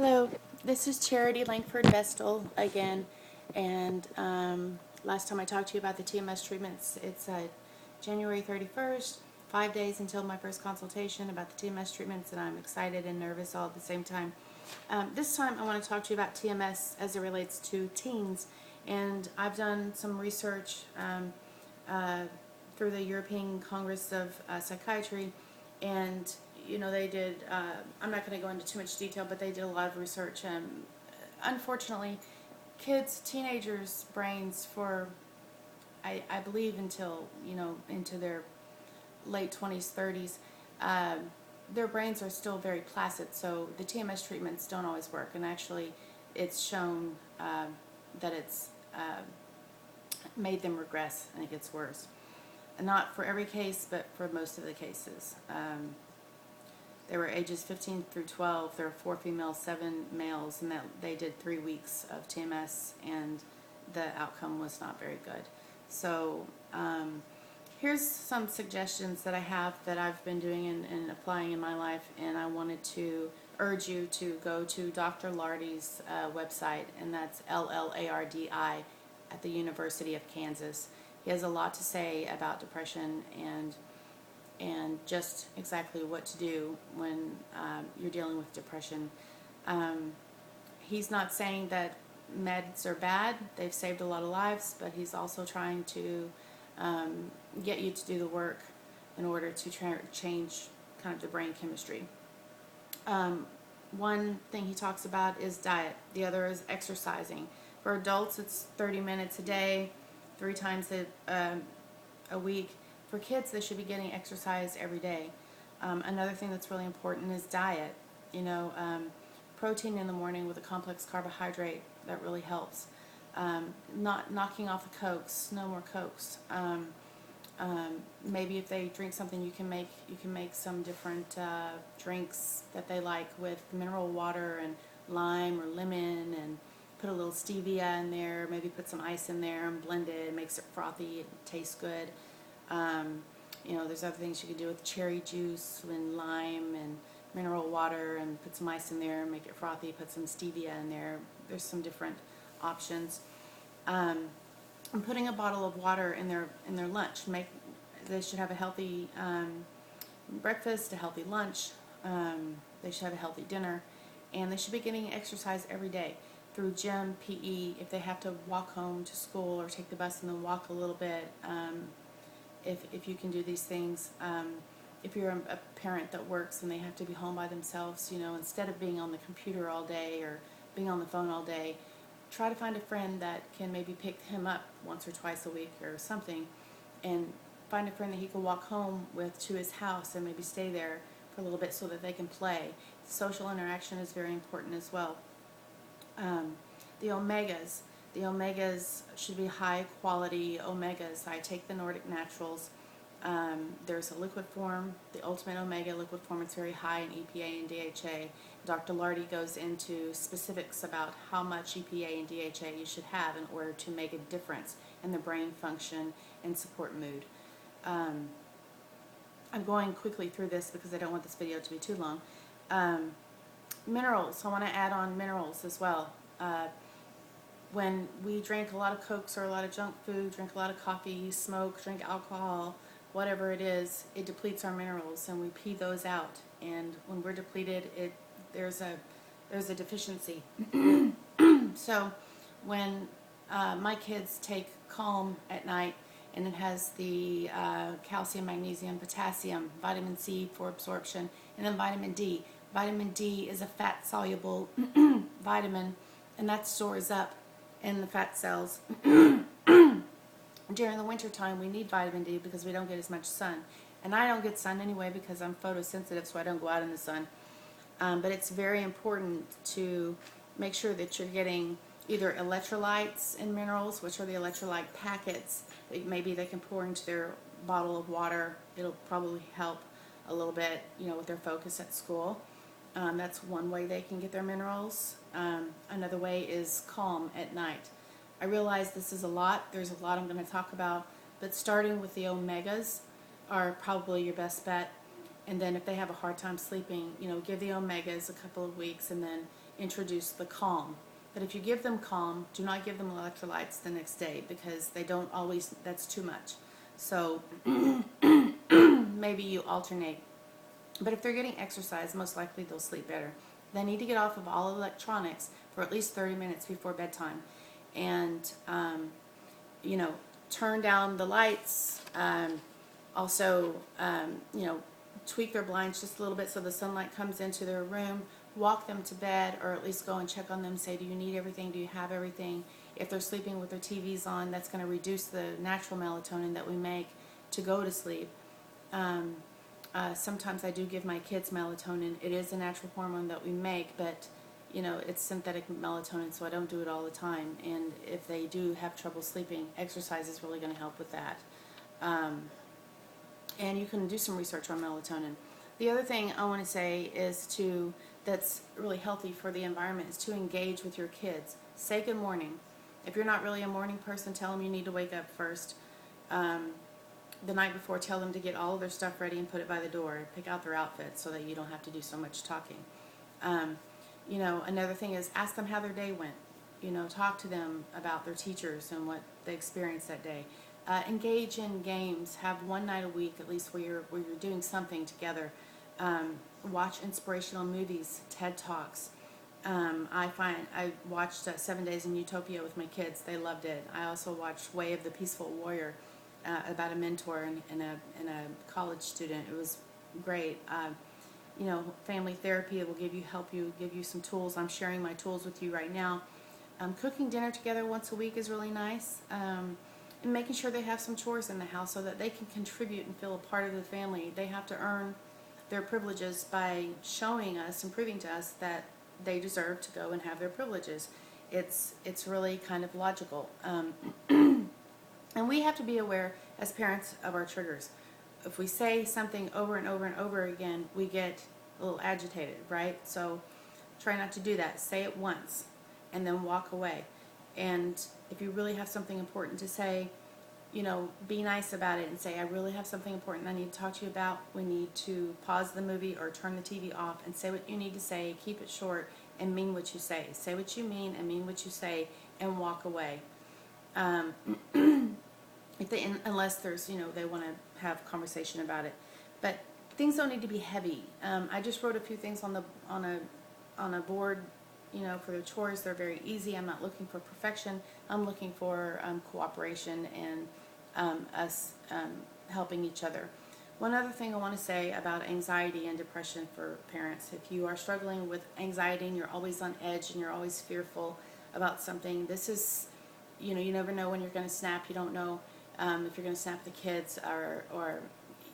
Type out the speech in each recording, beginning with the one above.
Hello, this is Charity Lankford-Vestal again, and last time I talked to you about the TMS treatments, it's January 31st, 5 days until my first consultation about the TMS treatments, and I'm excited and nervous all at the same time. This time I want to talk to you about TMS as it relates to teens, and I've done some research through the European Congress of Psychiatry, and they did, I'm not going to go into too much detail, but they did a lot of research. Unfortunately, teenagers' brains for, I believe until, into their late 20s, 30s, their brains are still very placid, so the TMS treatments don't always work, and actually it's shown that it's made them regress and it gets worse. And not for every case, but for most of the cases. They were ages 15 through 12. There were 4 females, 7 males, and they did 3 weeks of TMS, and the outcome was not very good. So here's some suggestions that I have that I've been doing and applying in my life, and I wanted to urge you to go to Dr. Lardy's website, and that's LLARDI at the University of Kansas. He has a lot to say about depression and just exactly what to do when you're dealing with depression. He's not saying that meds are bad. They've saved a lot of lives, but he's also trying to get you to do the work in order to change kind of the brain chemistry. One thing he talks about is diet. The other is exercising. For adults, it's 30 minutes a day, 3 times a week. For kids, they should be getting exercise every day. Another thing that's really important is diet. Protein in the morning with a complex carbohydrate, that really helps. Not knocking off the Cokes, no more Cokes. Maybe if they drink something, you can make some different drinks that they like with mineral water and lime or lemon, and put a little stevia in there. Maybe put some ice in there and blend it. It makes it frothy. It tastes good. There's other things you can do with cherry juice and lime and mineral water, and put some ice in there and make it frothy. Put some stevia in there. There's some different options. And putting a bottle of water in their lunch. They should have a healthy breakfast, a healthy lunch. They should have a healthy dinner, and they should be getting exercise every day through gym, PE. If they have to walk home to school or take the bus and then walk a little bit. If you can do these things, if you're a parent that works and they have to be home by themselves, instead of being on the computer all day or being on the phone all day, try to find a friend that can maybe pick him up once or twice a week or something, and find a friend that he can walk home with to his house and maybe stay there for a little bit so that they can play. Social interaction is very important as well. The omegas. The omegas should be high quality omegas. I take the Nordic Naturals. There's a liquid form, the Ultimate Omega liquid form. It's very high in EPA and DHA. Dr. Lardy goes into specifics about how much EPA and DHA you should have in order to make a difference in the brain function and support mood. I'm going quickly through this because I don't want this video to be too long. Minerals. I want to add on minerals as well. When we drink a lot of Cokes or a lot of junk food, drink a lot of coffee, smoke, drink alcohol, whatever it is, it depletes our minerals, and we pee those out. And when we're depleted, there's a deficiency. So when my kids take Calm at night, and it has the calcium, magnesium, potassium, vitamin C for absorption, and then vitamin D. Vitamin D is a fat-soluble vitamin, and that stores up in the fat cells. During the winter time, we need vitamin D because we don't get as much sun. And I don't get sun anyway because I'm photosensitive, so I don't go out in the sun. But it's very important to make sure that you're getting either electrolytes and minerals, which are the electrolyte packets that maybe they can pour into their bottle of water. It'll probably help a little bit, with their focus at school. That's one way they can get their minerals. Another way is Calm at night. I realize this is a lot. There's a lot I'm going to talk about, but starting with the omegas are probably your best bet. And then if they have a hard time sleeping, give the omegas a couple of weeks, and then introduce the calm. But if you give them calm, do not give them electrolytes the next day, because they don't always, that's too much. So maybe you alternate. But if they're getting exercise, most likely they'll sleep better. They need to get off of all electronics for at least 30 minutes before bedtime. And, you know, turn down the lights. Also, you know, tweak their blinds just a little bit so the sunlight comes into their room. Walk them to bed, or at least go and check on them. Say, do you need everything? Do you have everything? If they're sleeping with their TVs on, that's going to reduce the natural melatonin that we make to go to sleep. Sometimes I do give my kids melatonin. It is a natural hormone that we make, but you know, it's synthetic melatonin, so I don't do it all the time. And if they do have trouble sleeping, exercise is really going to help with that. And you can do some research on melatonin. The other thing I want to say is that's really healthy for the environment is to engage with your kids. Say good morning. If you're not really a morning person, tell them you need to wake up first. The night before, tell them to get all of their stuff ready and put it by the door. Pick out their outfits so that you don't have to do so much talking. You know, another thing is ask them how their day went. You know, talk to them about their teachers and what they experienced that day. Engage in games. Have one night a week at least where you're doing something together. Watch inspirational movies, TED Talks. I watched 7 Days in Utopia with my kids. They loved it. I also watched Way of the Peaceful Warrior, about a mentor and a college student. It was great. You know, family therapy will give you some tools. I'm sharing my tools with you right now. Cooking dinner together once a week is really nice. And making sure they have some chores in the house so that they can contribute and feel a part of the family. They have to earn their privileges by showing us and proving to us that they deserve to go and have their privileges. It's really kind of logical. And we have to be aware as parents of our triggers. If we say something over and over and over again, we get a little agitated, right? So try not to do that. Say it once and then walk away. And if you really have something important to say, you know, be nice about it and say, I really have something important I need to talk to you about. We need to pause the movie or turn the TV off and say what you need to say. Keep it short and mean what you say. Say what you mean and mean what you say, and walk away. Unless there's, you know, they want to have conversation about it. But things don't need to be heavy. I just wrote a few things on a board, you know, for the chores. They're very easy. I'm not looking for perfection. I'm looking for cooperation and us helping each other. One other thing I want to say about anxiety and depression for parents: if you are struggling with anxiety and you're always on edge and you're always fearful about something, this is, you know, you never know when you're going to snap. You don't know if you're going to snap at the kids, or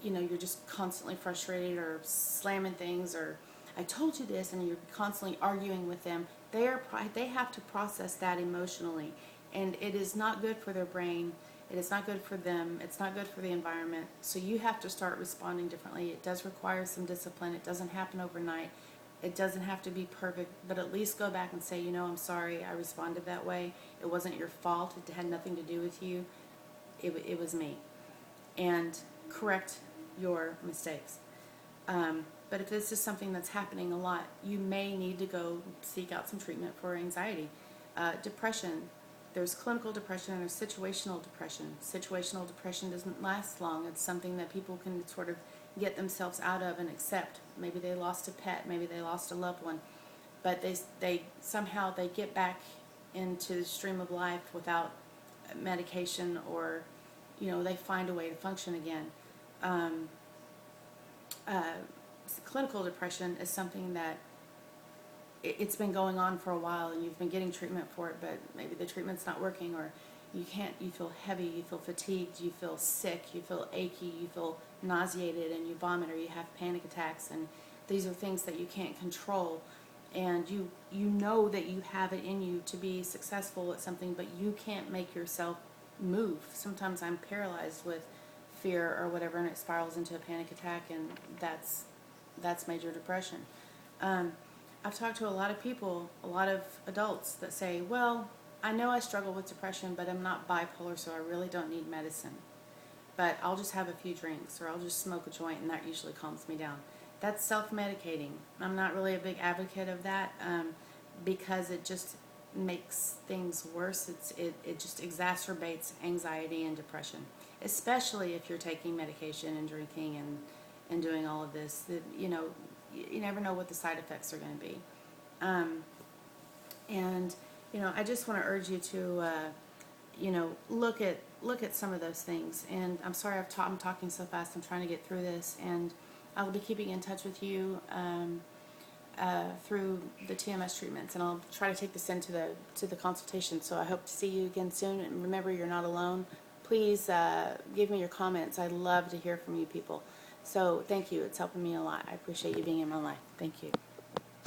you know, you're just constantly frustrated or slamming things, or I told you this, and you're constantly arguing with them. They have to process that emotionally, and it is not good for their brain. It is not good for them. It's not good for the environment. So you have to start responding differently. It does require some discipline. It doesn't happen overnight. It doesn't have to be perfect, but at least go back and say, you know, I'm sorry I responded that way. It wasn't your fault. It had nothing to do with you. It was me. And correct your mistakes. But if this is something that's happening a lot, you may need to go seek out some treatment for anxiety. Depression. There's clinical depression and there's situational depression. Situational depression doesn't last long. It's something that people can sort of get themselves out of and accept. Maybe they lost a pet, maybe they lost a loved one, but they somehow they get back into the stream of life without medication, or you know, they find a way to function again. Clinical depression is something that it's been going on for a while and you've been getting treatment for it, but maybe the treatment's not working, or you feel heavy, you feel fatigued, you feel sick, you feel achy, you feel nauseated, and you vomit, or you have panic attacks, and these are things that you can't control, and you know that you have it in you to be successful at something, but you can't make yourself move. Sometimes I'm paralyzed with fear or whatever, and it spirals into a panic attack, and that's major depression. I've talked to a lot of people, a lot of adults that say, well, I know I struggle with depression, but I'm not bipolar, so I really don't need medicine. But I'll just have a few drinks, or I'll just smoke a joint, and that usually calms me down. That's self-medicating. I'm not really a big advocate of that, because it just makes things worse. It just exacerbates anxiety and depression, especially if you're taking medication and drinking and doing all of this. That, you never know what the side effects are going to be. And I just want to urge you to look at some of those things. And I'm sorry I'm talking so fast. I'm trying to get through this, and I will be keeping in touch with you through the TMS treatments, and I'll try to take this into the consultation. So I hope to see you again soon. And remember, you're not alone. Please give me your comments. I'd love to hear from you people. So thank you. It's helping me a lot. I appreciate you being in my life. Thank you.